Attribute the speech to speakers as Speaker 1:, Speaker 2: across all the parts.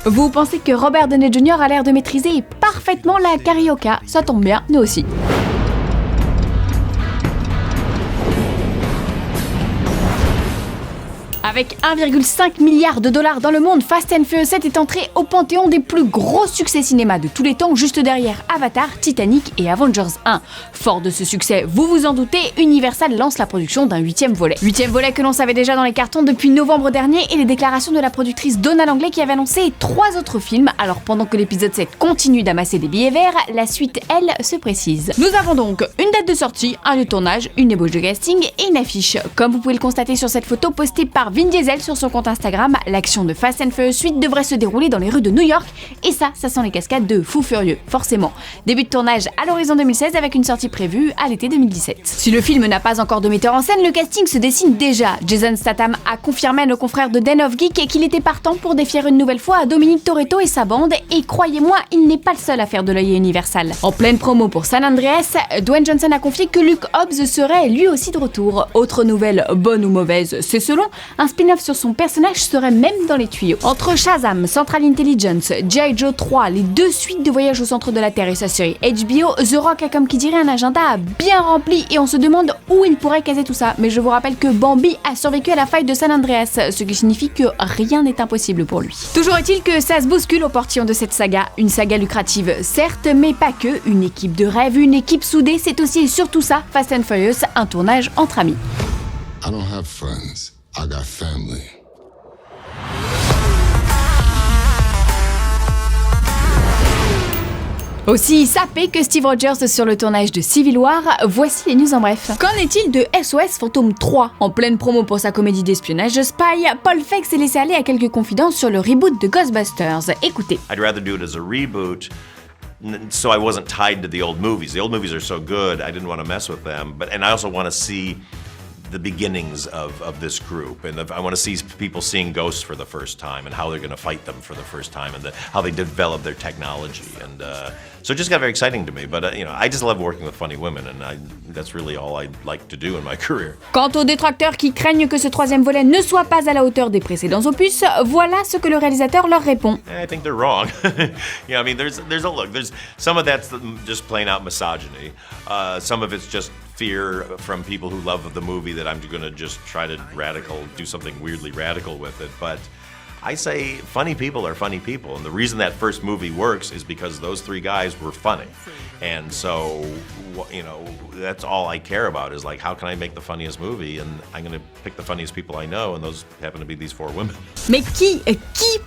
Speaker 1: Vous pensez que Robert Downey Jr. a l'air de maîtriser parfaitement la carioca? Ça tombe bien, nous aussi. Avec 1,5 milliard de dollars dans le monde, Fast and Furious 7 est entré au panthéon des plus gros succès cinéma de tous les temps, juste derrière Avatar, Titanic et Avengers 1. Fort de ce succès, vous vous en doutez, Universal lance la production d'un 8e volet. 8e volet que l'on savait déjà dans les cartons depuis novembre dernier et les déclarations de la productrice Donna Langley qui avait annoncé 3 autres films. Alors pendant que l'épisode 7 continue d'amasser des billets verts, la suite, elle, se précise. Nous avons donc une date de sortie, un lieu de tournage, une ébauche de casting et une affiche. Comme vous pouvez le constater sur cette photo postée par Vin Diesel sur son compte Instagram, l'action de Fast and Furious 8 devrait se dérouler dans les rues de New York et ça sent les cascades de fou furieux, forcément. Début de tournage à l'horizon 2016 avec une sortie prévue à l'été 2017. Si le film n'a pas encore de metteur en scène, le casting se dessine déjà. Jason Statham a confirmé à nos confrères de Den of Geek qu'il était partant pour défier une nouvelle fois à Dominic Toretto et sa bande et croyez-moi, il n'est pas le seul à faire de l'œil Universal. En pleine promo pour San Andreas, Dwayne Johnson a confié que Luke Hobbs serait lui aussi de retour. Autre nouvelle, bonne ou mauvaise, c'est selon, un spin-off sur son personnage serait même dans les tuyaux. Entre Shazam, Central Intelligence, G.I. Joe 3, les 2 suites de Voyage au centre de la Terre et sa série HBO, The Rock a comme qui dirait un agenda bien rempli et on se demande où il pourrait caser tout ça. Mais je vous rappelle que Bambi a survécu à la faille de San Andreas, ce qui signifie que rien n'est impossible pour lui. Toujours est-il que ça se bouscule au portillon de cette saga. Une saga lucrative, certes, mais pas que. Une équipe de rêve, une équipe soudée, c'est aussi et surtout ça, Fast and Furious, un tournage entre amis.
Speaker 2: I don't have friends. I got family.
Speaker 1: Aussi sapé que Steve Rogers sur le tournage de Civil War, voici les news en bref. Qu'en est-il de SOS Fantôme 3? En pleine promo pour sa comédie d'espionnage Spy, Paul Feig s'est laissé aller à quelques confidences sur le reboot de Ghostbusters. Écoutez.
Speaker 3: I'd rather do it as a reboot, so I wasn't tied to the old movies. The old movies are so good, I didn't want to mess with them. And I also want to see the beginnings of this group, and I want to see people seeing ghosts for the first time and how they're going to fight them for the first time and how they develop their technology, and so it just got very exciting to me. But I just love working with funny women, and that's really all I'd like to do in my career.
Speaker 1: Quant aux détracteurs qui craignent que ce 3e volet ne soit pas à la hauteur des précédents opus, voilà ce que le réalisateur leur répond.
Speaker 3: I think they're wrong. I mean, there's some of that's just plain out misogyny. Some of it's just fear from people who love the movie that I'm going to just try to do something weirdly radical with it. But I say funny people are funny people. And the reason that first movie works is because those 3 guys were funny. And so, that's all I care about is like, how can I make the funniest movie? And I'm going to pick the funniest people I know, and those happen to be these 4 women.
Speaker 1: Mais qui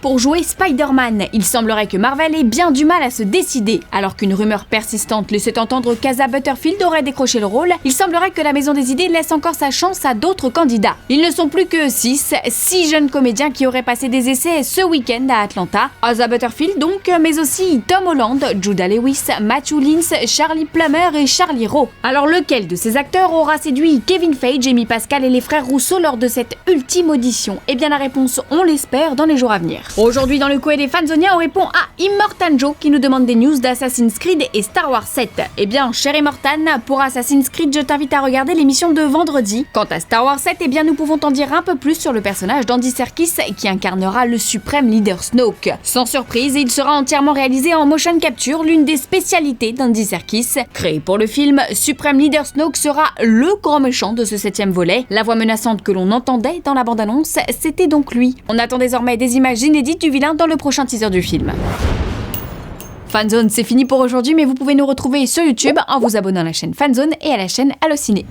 Speaker 1: pour jouer Spider-Man? Il semblerait que Marvel ait bien du mal à se décider. Alors qu'une rumeur persistante laissait entendre qu'Asa Butterfield aurait décroché le rôle, il semblerait que la Maison des Idées laisse encore sa chance à d'autres candidats. Ils ne sont plus que 6 jeunes comédiens qui auraient passé des essais ce week-end à Atlanta. Asa Butterfield donc, mais aussi Tom Holland, Judah Lewis, Matthew Lins, Charlie Plummer et Charlie Rowe. Alors lequel de ces acteurs aura séduit Kevin Feige, Amy Pascal et les frères Rousseau lors de cette ultime audition? Eh bien la réponse, on l'espère, dans les jours à venir. Aujourd'hui dans le courrier des Fanzoniens, on répond à Immortan Joe qui nous demande des news d'Assassin's Creed et Star Wars 7. Eh bien cher Immortan, pour Assassin's Creed, je t'invite à regarder l'émission de vendredi. Quant à Star Wars 7, eh bien nous pouvons t'en dire un peu plus sur le personnage d'Andy Serkis qui incarnera le suprême leader Snoke. Sans surprise, il sera entièrement réalisé en motion capture, l'une des spécialités d'Andy Serkis. Créé pour le film, Supreme Leader Snoke sera le grand méchant de ce 7e volet. La voix menaçante que l'on entendait dans la bande-annonce, c'était donc lui. On attend désormais des images inédites du vilain dans le prochain teaser du film. Fanzone, c'est fini pour aujourd'hui, mais vous pouvez nous retrouver sur YouTube en vous abonnant à la chaîne Fanzone et à la chaîne Allociné.